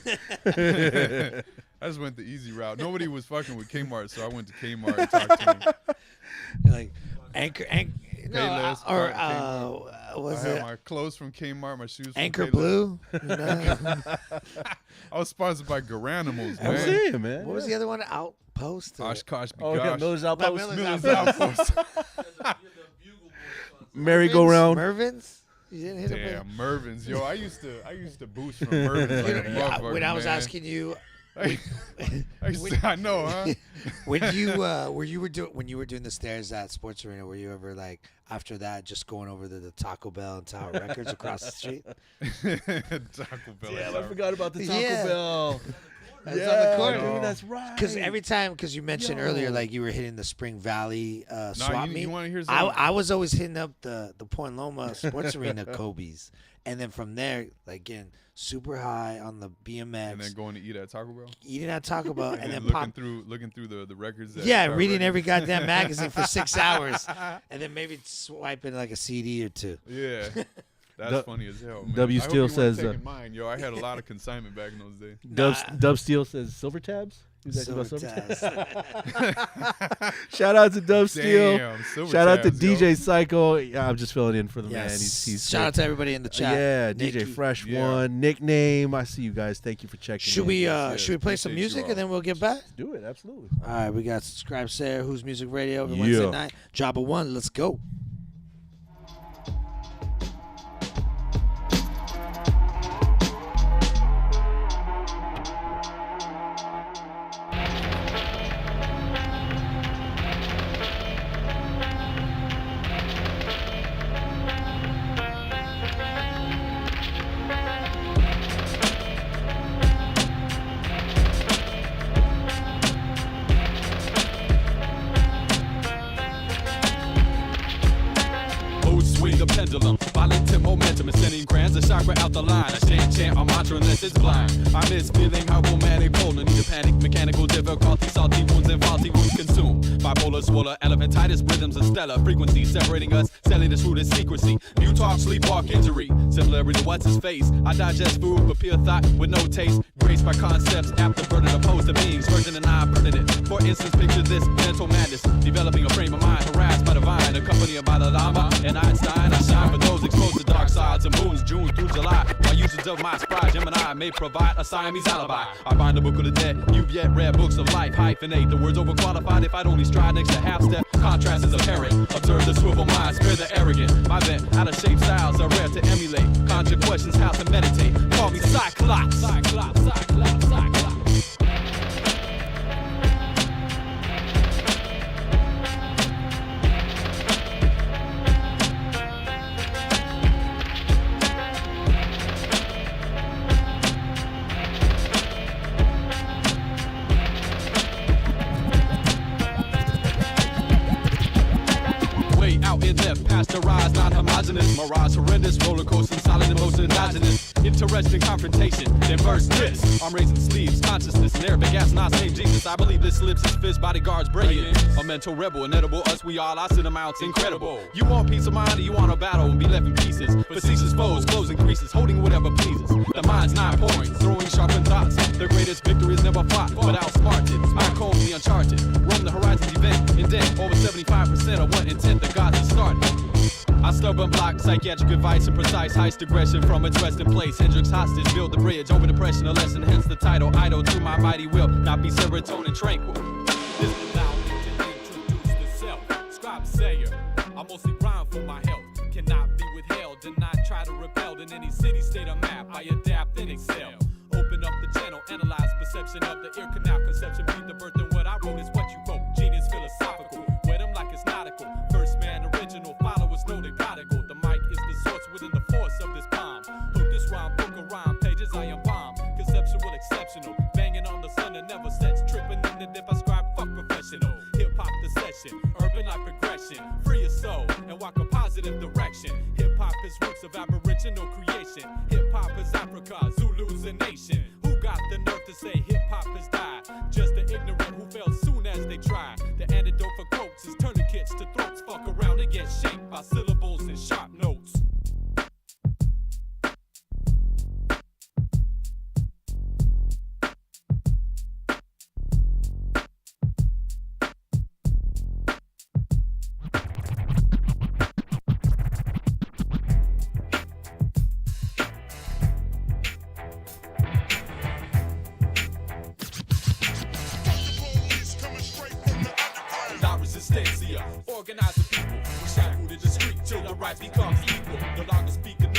I just went the easy route. Nobody was fucking with Kmart, so I went to Kmart and talked to them. Like Anchor no, Payless, or was I had it my clothes from Kmart, my shoes from Anchor Payless. Blue? You know? I was sponsored by Garanimals, I'm man. saying, man. What was the other one? Outpost? or- Oshkosh, Oh, yeah, Begosh. Miller's No, Outpost. Miller's Miller's Outpost. Outpost. Merry-go-round. Mervyn's? You didn't hit him with Damn, Mervin's. Yo, I used to boost from Mervin's like a motherfucker, when I was man. asking you. I know, huh? When you were doing the stairs at Sports Arena, were you ever like after that just going over to the Taco Bell and Tower Records across the street? Taco Bell. Damn, I forgot about the Taco Yeah. Bell. That's on the corner. Dude, that's right. Because you mentioned earlier, like you were hitting the Spring Valley swap meet. You want to hear something? I was always hitting up the Point Loma Sports Arena Kobe's, and then from there, like getting super high on the BMX, and then going to eat at Taco Bell. Eating at Taco Bell, and then looking through the records. Reading every goddamn magazine for 6 hours, and then maybe swiping like a CD or two. Yeah. That's funny as hell, man. W I hope Steel you weren't says, taking mine, yo. I had a lot of consignment back in those days. Dub Steel says silver tabs. He's asking about Silver tabs. tabs. Shout out to Dub Steel. Damn, silver Shout out to tabs, yo. DJ Psycho. Yeah, I'm just filling in for the man. Yes. He's Shout out to everybody in the chat. Yeah, Nikki. DJ Fresh Yeah. One, nickname. I see you guys. Thank you for checking. Should in. we Yes, should we play some appreciate you music all. and then we'll get back? do it? Absolutely. All right, we got Scribe Sayar, Who's Music Radio every Yeah. Wednesday night. Jaba 1, let's go. Swing the pendulum, violent momentum, and sending grands a chakra out the line. I chant a mantra unless it's blind. I miss feeling how romantic polar, need a panic, mechanical difficulty, salty wounds and faulty wounds consume. Bipolar, swoller, elephantitis, rhythms of stellar frequencies separating us, selling the truest secrecy. New talk, sleepwalk, injury, similarity to what's his face. I digest food, but pure thought with no taste. Graced by concepts, apt to burden opposed to beings, virgin and non-pertinent. For instance, picture this mental madness, developing a frame of mind harassed by the vine, accompanied by the Lama and Einstein. I shine for those exposed to dark sides of moons, June through July. My usage of my Scribe, Gemini may provide a Siamese alibi. I bind the book of the dead, you've yet read books of life, hyphenate the words overqualified if I'd only stride next to half step. Contrast is apparent, observe the swivel mind, spare the arrogant. My vent, out of shape styles are rare to emulate. Conjure questions, how to meditate. Call me Cyclops. Cyclops, Cyclops, Cyclops. Way out in depth, pasteurized, non-homogeneous, mirage, horrendous, roller coaster, solid emotion, endogenous, interesting confrontation, then burst this. I'm raising sleeves, consciousness, in Arabic ass, not saying Jesus. I believe this slips his fist, bodyguards breaking. A mental rebel, inedible, us we all, I sit amounts incredible. You want peace of mind or you want a battle and be left in pieces? Facetious foes, closing creases, holding whatever pleases. The mind's 9 points, throwing sharpened thoughts. The greatest victory is never fought, but outsmarted. I comb the uncharted, roam the horizons event, and then over 75% of what intent the gods have started. I stubborn block psychiatric advice and precise heist aggression from its resting place. Hendrix hostage build the bridge over depression, a lesson, hence the title. Idle to my mighty will, not be serotonin tranquil. This allow me to introduce the self. Scribe Sayar, I mostly rhyme for my health. Cannot be withheld, and not try to repel. In any city, state, or map, I adapt and excel. Open up the channel, analyze perception of the ear canal. Conception be the birth, and what I wrote is what you wrote. Genius philosophical, wet 'em like it's nautical. First man original, followers know they prodigal. The mic is the source within the force of this palm. Hook this rhyme, book of rhyme pages, I am bomb. Conceptual, exceptional, banging on the sun and never sets. Tripping in the dip, I scribe, fuck professional. Hip hop the session, urban like progression. Free your soul and walk a positive direction. Hip hop is roots of aboriginal creation. Hip hop is Africa, Zulu's a nation. Who got the nerve to say hip hop has died? Just the ignorant who fell soon as they tried. The antidote for quotes is tourniquets to throats. Fuck around and get shaped by syllables and sharp notes. La resistencia, organize the people. We shackled in the street till the right becomes equal. No longer speaking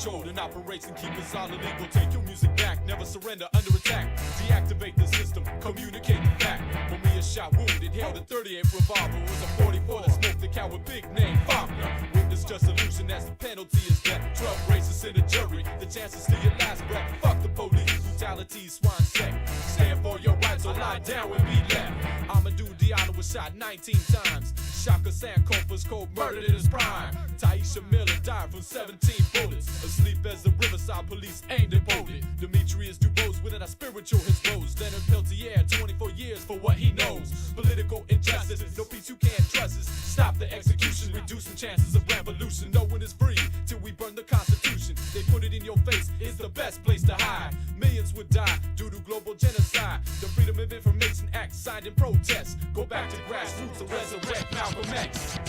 controlled and operates and keep us all illegal. Take your music back, never surrender under attack. Deactivate the system, communicate the fact. When we are shot, wounded, held a 38 revolver. It was a 44 that smoked the cow with big name Faulkner. Witness just solution as the penalty is death. 12 races in a jury, the chances to your last breath. Fuck the police, brutality, swine sect. Stand for your rights or lie down and be left. Amadou Diallo was shot 19 times. Shaka Sankofa's cold murdered in his prime. Taisha Miller died from 17 bullets. Asleep as the Riverside police aimed and poted. Demetrius Dubose within our spiritual his rose. Leonard Peltier 24 years for what he knows. Political injustice, no peace you can't trust us. Stop the execution, reducing chances of revolution. No one is free till we burn the Constitution. They put it in your face, it's the best place to hide. Millions would die due to global genocide. The Freedom of Information Act signed in protest. Go back to grassroots and resurrect Malcolm X.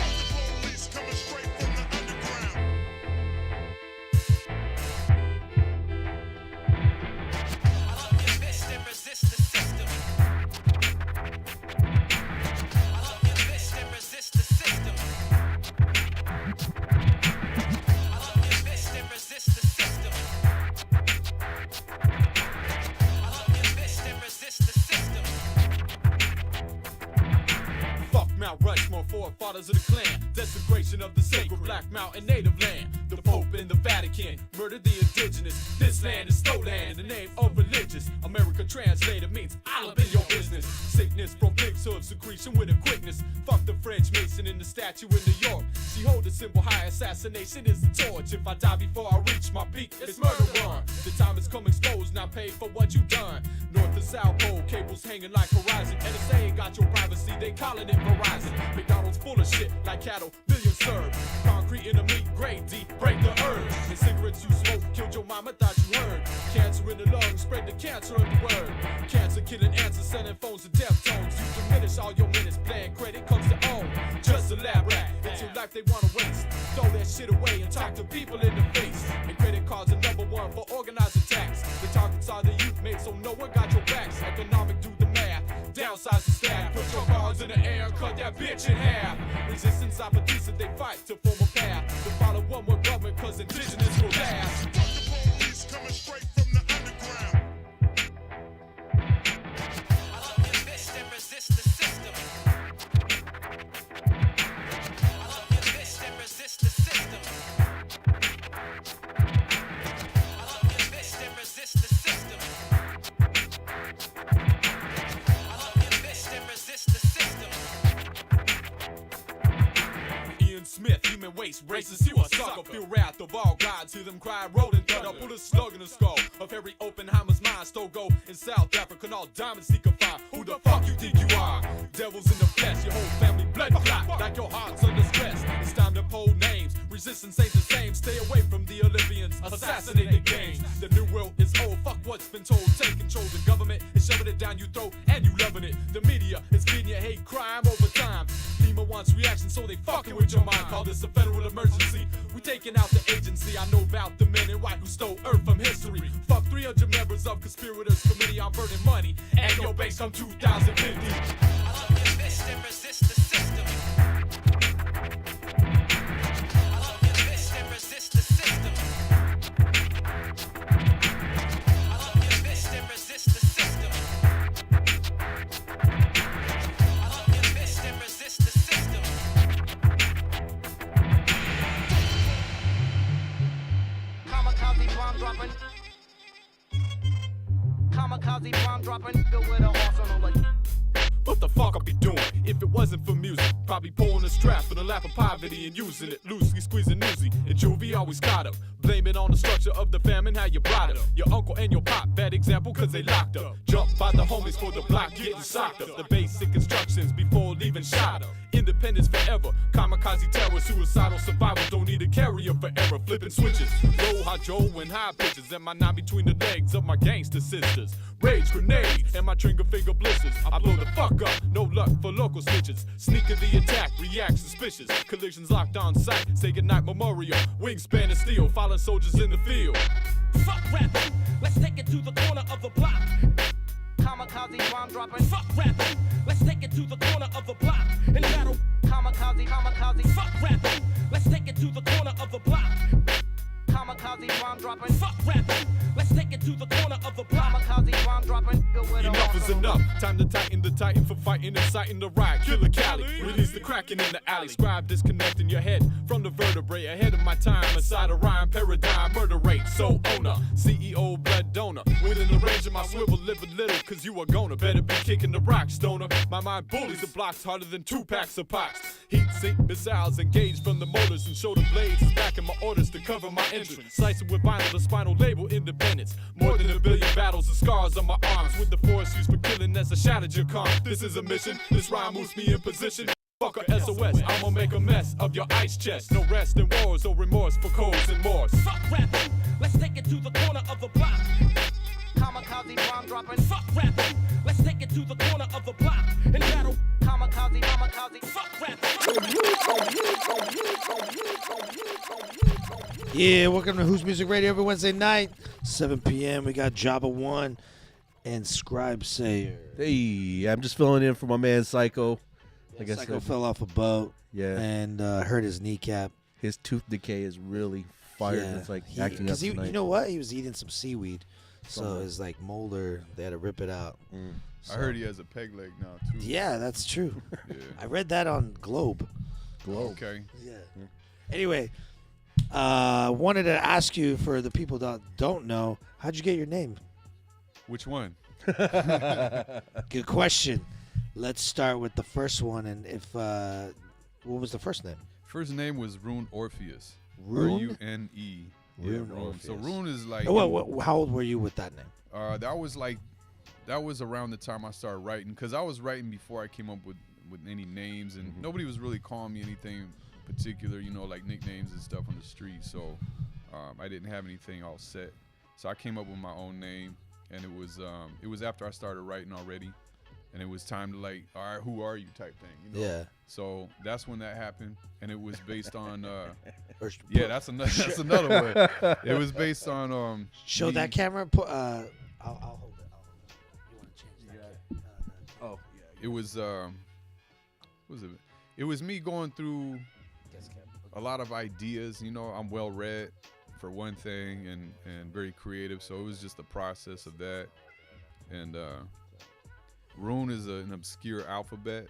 Police coming straight from the underground. Resist the system. Resist the system. Resist the system. Resist the system. Fuck Mount Rushmore, forefathers of the clan. Desecration of the sacred Black Mountain native land. The Pope and the Vatican murdered the indigenous. This land is stolen in the name of religious. America translated means I'll up in your business. Sickness from pig's hoof secretion with a quickness. Fuck the French Mason in the statue in New York. She hold the symbol high, assassination is the torch. If I die before I reach my peak, it's murder run. The time has come exposed, now paid for what you done. North to South Pole, cables hanging like horizon. NSA ain't got your privacy, they calling it Verizon. McDonald's full of shit like cattle, billions served. Concrete in the meat, grade D, break the urge. And cigarettes you smoke, killed your mama, thought you heard. Cancer in the lungs, spread the cancer of the word. Cancer killing answers, sending phones to death tones. You diminish all your minutes, plan credit comes to own. Just a lab rat, it's your life they wanna waste. Throw that shit away and talk to people in the face. And credit cards are number one for organized attacks. The targets are the youth made, so no one got your backs. Economic, do the math, downsize the staff. Put your cards in the air, cut that bitch in half. Resistance, opposition, they fight to form a path. To follow one more government, cause indigenous will last. Police coming straight from the underground. Resist the system. Resist the system. Resist the system. Resist the system. Ian Smith, human waste, racist, you a sucker. Feel wrath of all gods, hear them cry, rolling thunder. Put a slug in the skull of every Oppenheimer's mind. Stogo in South Africa, all diamonds seek a fire. Who the fuck you think you are? Devils in the flesh, your whole family blood clot. Like your heart's under stress, it's time to poll names. Resistance ain't the same, stay away from the Olympians. Assassinate the games. The new world is old, fuck what's been told. Take control, the government is shoving it down your throat, and you loving it. The media is feeding you hate crime over time. FEMA wants reaction, so they fucking with your mind. Call this a federal emergency. We taking out the agency. I know about the men in white who stole earth from history. Fuck 300 members of conspirators committee on burning money. And your base come 2050. Resist the system. Resist the system. Resist the system. Resist the system. Kamikaze bomb dropping. Kamikaze bomb dropping. Go with a arsenal like. What the fuck I'd be doing if it wasn't for music? Probably pulling a strap for the lap of poverty and using it loosely, squeezing newsy. And juvie always caught up. Blame it on the structure of the famine, how you brought up. Your uncle and your pop, bad example, cause they locked up. Jumped by the homies for the block, getting socked up. The basic instructions before leaving shot up. Independence forever. Kamikaze terror, suicidal survivors don't need a carrier forever. Flipping switches, low, high, Joe, and high pitches. And my nine between the legs of my gangster sisters. Rage grenade, and my trigger finger blisters. I blow the fuck up, no luck for local snitches. Sneak in the attack, react suspicious. Collisions locked on sight, say goodnight memorial. Wingspan of steel, fallen soldiers in the field. Fuck rapping, let's take it to the corner of the block. Kamikaze bomb dropping. Fuck rapping, let's take it to the corner of the block. In battle, kamikaze. Fuck rapping, let's take it to the corner of the block. Kamikaze Kamikaze rhyme dropping. Fuck rapping. Let's take it to the corner of the block. Kamikaze rhyme dropping. Enough is enough. Time to tighten the titan for fighting, inciting the riot. Killer Cali, release the kraken in the alley. Scribe disconnecting your head from the vertebrae. Ahead of my time, aside a rhyme paradigm. Murder rate, so owner. CEO, blood donor. Within the range of my swivel, live a little, cause you are gonna. Better be kicking the rock, stoner. My mind bullies the blocks harder than 2 packs of pox. Heat sink missiles engaged from the motors and shoulder blades. Is back in my orders to cover my entrance. Slicing with vinyl, the spinal label, independence. More than a billion battles and scars on my arms. With the force used for killing as I shattered your calm. This is a mission, this rhyme moves me in position. Fuck a SOS, I'ma make a mess of your ice chest. No rest in wars or remorse for codes and mores. Fuck rapping. Let's take it to the corner of the block. Kamikaze rhyme dropping. Fuck rapping. Let's take it to the corner of the block. In battle. Kamikaze, kamikaze. Fuck rapping. Yeah, welcome to Who's Music Radio every Wednesday night, 7 p.m. We got Jaba.1 and Scribe Sayar. Hey, I'm just filling in for my man Psycho. Like I Psycho said, fell off a boat and hurt his kneecap. his tooth decay is really fired. Yeah, It's like he- acting up he, tonight. you know what? He was eating some seaweed, so his like molder, they had to rip it out. I heard he has a peg leg now too. Yeah, that's true. Yeah. I read that on Globe. Okay. Yeah. Anyway, wanted to ask you, for the people that don't know, how'd you get your name? Which one? Good question. Let's start with the first one. And if what was the first name? First name was Rune Orpheus. Rune? R-U-N-E. Yeah, Rune Rune. So Orpheus. Rune is like. How old were you with that name? That was around the time I started writing, because I was writing before I came up with any names, and nobody was really calling me anything particular, like nicknames and stuff on the street. So I didn't have anything all set. So I came up with my own name, and it was after I started writing already, and it was time to like, all right, who are you type thing, Yeah. So that's when that happened, and it was based on Or yeah, that's another one. It was based on Show me- that camera. I'll hold it. You want to change that? Oh, It was what was it? It was me going through a lot of ideas. I'm well read for one thing, and very creative. So it was just the process of that. And Rune is an obscure alphabet,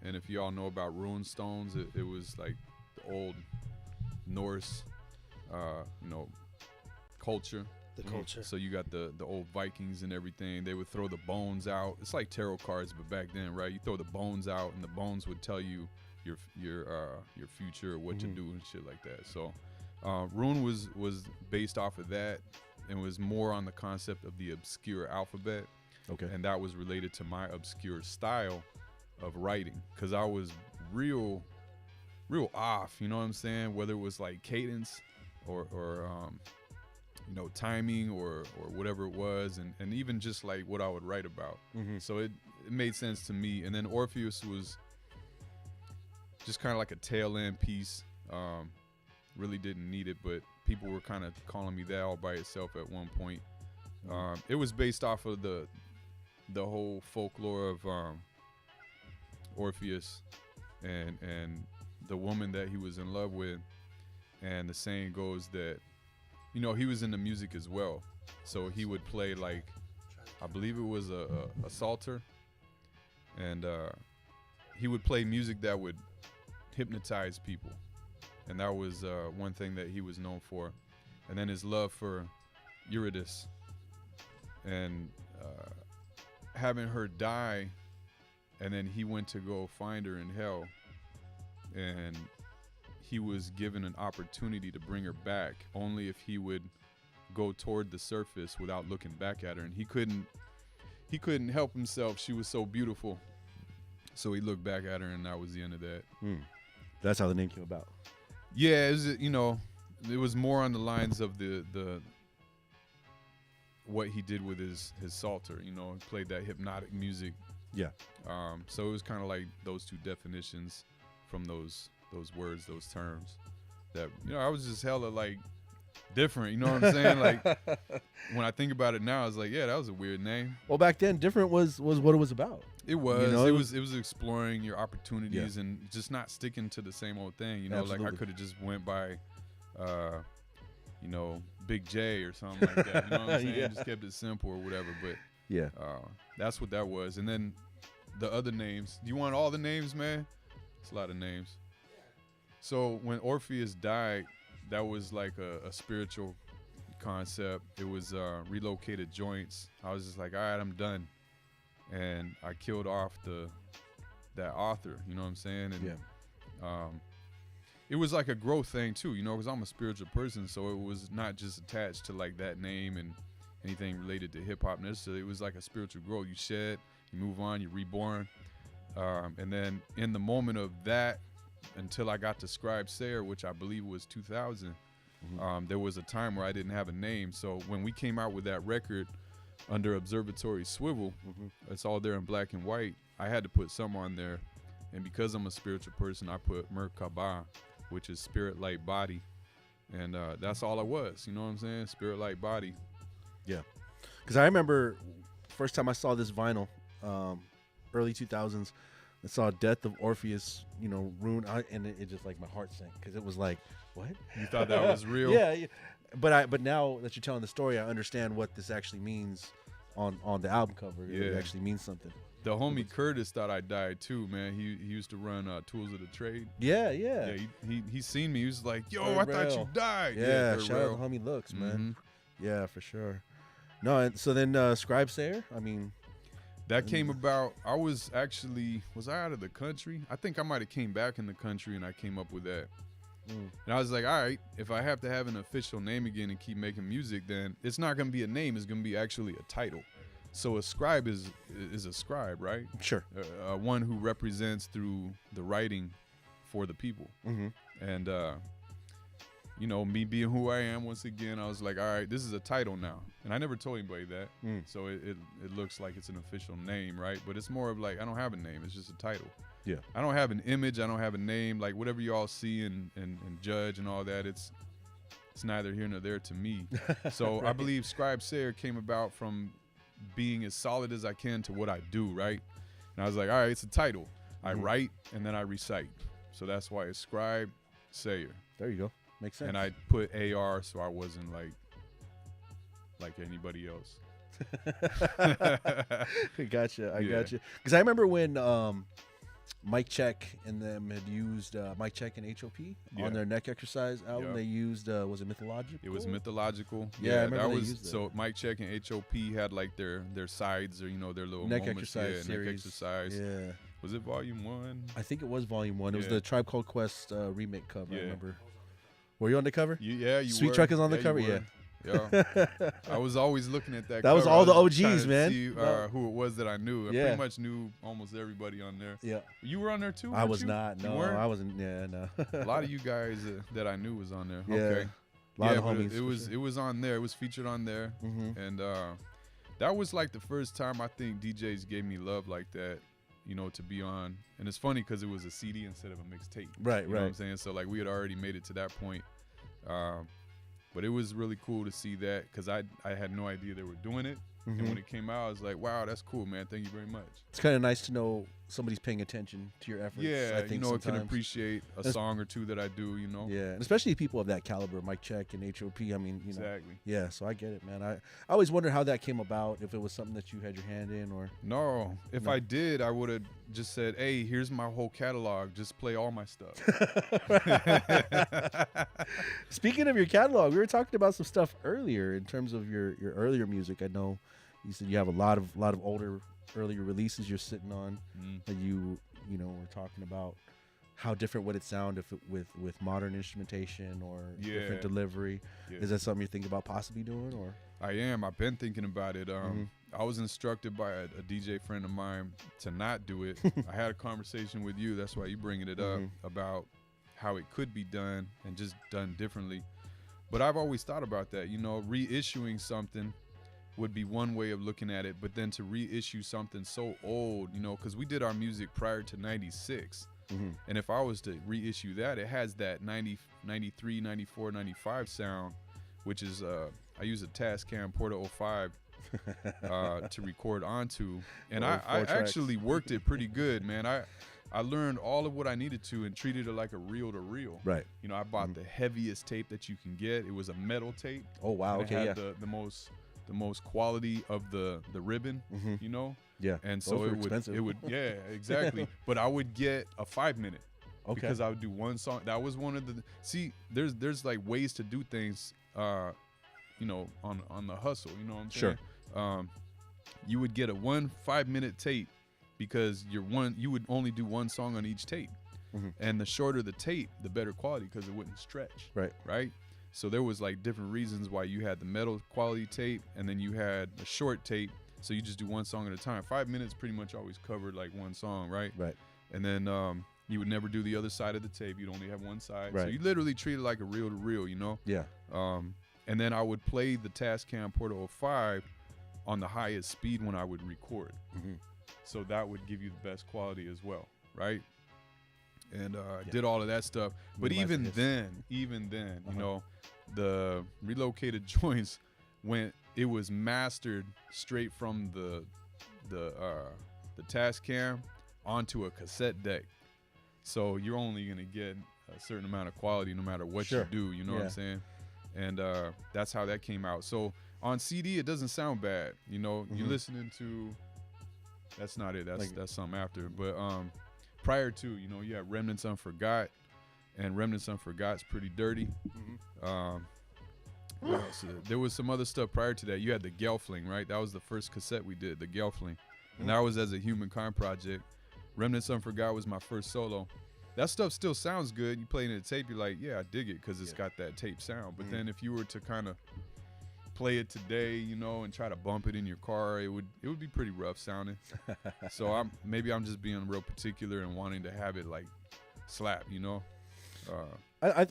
and if you all know about rune stones, it was like the old Norse, culture. The culture. So you got the old Vikings and everything. They would throw the bones out. It's like tarot cards, but back then, right? You throw the bones out, and the bones would tell you your future, or what to do and shit like that. So Rune was based off of that, and was more on the concept of the obscure alphabet. Okay. And that was related to my obscure style of writing, because I was real off. You know what I'm saying? Whether it was like cadence or timing or whatever it was, and even just like what I would write about. So it made sense to me. And then Orpheus was just kind of like a tail end piece. Really didn't need it, but people were kind of calling me that all by itself at one point. It was based off of the whole folklore of Orpheus and the woman that he was in love with. And the saying goes that he was into music as well, so he would play, like, I believe it was a psalter, and he would play music that would hypnotize people, and that was one thing that he was known for. And then his love for Eurydice, and having her die, and then he went to go find her in hell, and he was given an opportunity to bring her back only if he would go toward the surface without looking back at her. And he couldn't help himself. She was so beautiful. So he looked back at her, and that was the end of that. That's how the name came about. Yeah, it was more on the lines of the what he did with his psalter. He played that hypnotic music. Yeah. So it was kind of like those two definitions from those words, those terms, that I was just hella like different. You know what I'm saying? Like, when I think about it now, it's like, yeah, that was a weird name. Well, back then, different was what it was about. It was. it It was exploring your opportunities and just not sticking to the same old thing. Like, I Absolutely. could have just went by you know, Big J or something like that. You know what I'm saying? Yeah. Just kept it simple or whatever. But Yeah. that's what that was. And then the other names. Do you want all the names, man? It's a lot of names. So when Orpheus died, that was like a spiritual concept. It was relocated joints. I was just like, all right, I'm done. And I killed off that author, you know what I'm saying? And it was like a growth thing too, you know, because I'm a spiritual person, so it was not just attached to like that name and anything related to hip hop necessarily. It was like a spiritual growth. You shed, you move on, you're reborn. And then in the moment of that, until I got to Scribe Sayar, which I believe was 2000, there was a time where I didn't have a name. So when we came out with that record under Observatory Swivel, it's all there in black and white, I had to put some on there. And because I'm a spiritual person, I put Merkaba, which is spirit, light, body. And that's all I was, you know what I'm saying? Spirit, light, body. Yeah. Because I remember first time I saw this vinyl, early 2000s, I saw Death of Orpheus, you know, ruin, and it just like my heart sank because it was like, what? You thought that was real? Yeah. But now that you're telling the story, I understand what this actually means on the album cover. It actually means something. The homie Curtis thought I died too, man. He used to run Tools of the Trade. Yeah. He seen me. He was like, "Yo, Third I thought rail. you died." Yeah, Third shout rail. out to homie Looks, man. Mhm. Yeah, for sure. No, and so then Scribe Sayar, I mean, That came about. Was I out of the country? I think I might have came back in the country, and I came up with that. And I was like, all right, if I have to have an official name again and keep making music, then it's not going to be a name. It's going to be actually a title. So a scribe is a scribe, right? sure. One who represents through the writing for the people. And, you know, me being who I am, once again, I was like, all right, this is a title now. And I never told anybody that. So it looks like it's an official name, right? But it's more of like, I don't have a name. It's just a title. Yeah. I don't have an image. I don't have a name. Like whatever you all see and judge and all that, it's neither here nor there to me. So Right. I believe Scribe Sayar came about from being as solid as I can to what I do, right? And I was like, all right, it's a title. I write and then I recite. So that's why it's Scribe Sayar. There you go. Makes sense. And I put AR so I wasn't like anybody else. Gotcha. I Yeah. gotcha. Because I remember when Mike Check and them had used Mike Check and HOP Yeah. on their Neck Exercise album. Yeah. They used was it Mythological? It was mythological. Yeah, I remember that they was used that. so Mike Check and HOP had like their sides or their little Neck moments. Exercise Neck series. Exercise. Yeah. Was it Volume 1? I think it was Volume 1. It was Yeah. the Tribe Called Quest remake cover. I Yeah. remember. Were you on the cover? You Sweet were. Truck is on the you cover, were. Yeah. I was always looking at that. That was cover. all I the trying OGs, to man. See, No. who it was that I knew. I Yeah. pretty much knew almost everybody on there. Yeah. You were on there too. I weren't was you? not. You No, weren't? I wasn't. Yeah, no. A lot of you guys that I knew was on there. Yeah. Okay. A lot yeah, of but homies. it was on there. It was featured on there, and that was like the first time I think DJs gave me love like that. To be on, and it's funny because it was a CD instead of a mixtape. Right, You know what I'm right. saying? So like we had already made it to that point, but it was really cool to see that because I had no idea they were doing it, and when it came out, I was like, wow, that's cool, man. Thank you very much. It's kind of nice to know somebody's paying attention to your efforts. Yeah, I think it can sometimes. appreciate a song or two that I do. Yeah, and especially people of that caliber, Mike Check and HOP. I mean, Exactly. Yeah, so I get it, man. I always wonder how that came about. If it was something that you had your hand in, or No, if I did, I would have just said, "Hey, here's my whole catalog. Just play all my stuff." Speaking of your catalog, we were talking about some stuff earlier in terms of your earlier music. I know you said you have a lot of older earlier releases you're sitting on that you were talking about how different would it sound if it with modern instrumentation or different delivery. Yeah. Is that something you're thinking about possibly doing, or? I am. I've been thinking about it. I was instructed by a DJ friend of mine to not do it. I had a conversation with you. That's why you bringing it up about how it could be done and just done differently. But I've always thought about that. Reissuing something would be one way of looking at it, but then to reissue something so old, because we did our music prior to 96. And if I was to reissue that, it has that 90, 93, 94, 95 sound, which is, I use a Tascam Porta 05 to record onto. And I Four tracks. actually worked it pretty good, man. I learned all of what I needed to and treated it like a reel to reel. Right. You know, I bought the heaviest tape that you can get. It was a metal tape. Oh wow. And Okay. it had the most quality of the ribbon. You know. Yeah. And Those so were it expensive. would yeah, exactly. But I would get a 5-minute. Okay. Because I would do one song. That was one of the there's like ways to do things you know, on the hustle, you know what I'm saying? Sure. You would get a 5-minute tape because you would only do one song on each tape. And the shorter the tape, the better quality because it wouldn't stretch. Right? So there was like different reasons why you had the metal quality tape and then you had a short tape. So you just do one song at a time. 5 minutes pretty much always covered like one song, right? Right. And then you would never do the other side of the tape. You'd only have one side. Right. So you literally treat it like a reel to reel, you know? Yeah. And then I would play the Tascam Porta 05 on the highest speed when I would record. So that would give you the best quality as well, right? And did all of that stuff. But even then, you know, the relocated joints it was mastered straight from the Tascam onto a cassette deck. So you're only gonna get a certain amount of quality no matter what you do, you know what I'm saying? And that's how that came out. So on CD it doesn't sound bad, you know. You're listening to that's not it, that's something after. But prior to, you know, you have Remnants Unforgot, and Remnants Unforgot's pretty dirty. What else? There was some other stuff prior to that. You had the Gelfling, right? That was the first cassette we did, the Gelfling. And that was as a Humankind project. Remnants Unforgot was my first solo. That stuff still sounds good. You play it in a tape, you're like, yeah, I dig it because it's got that tape sound. But then if you were to kind of play it today, you know, and try to bump it in your car, it would be pretty rough sounding. So maybe I'm just being real particular and wanting to have it like slap, you know. I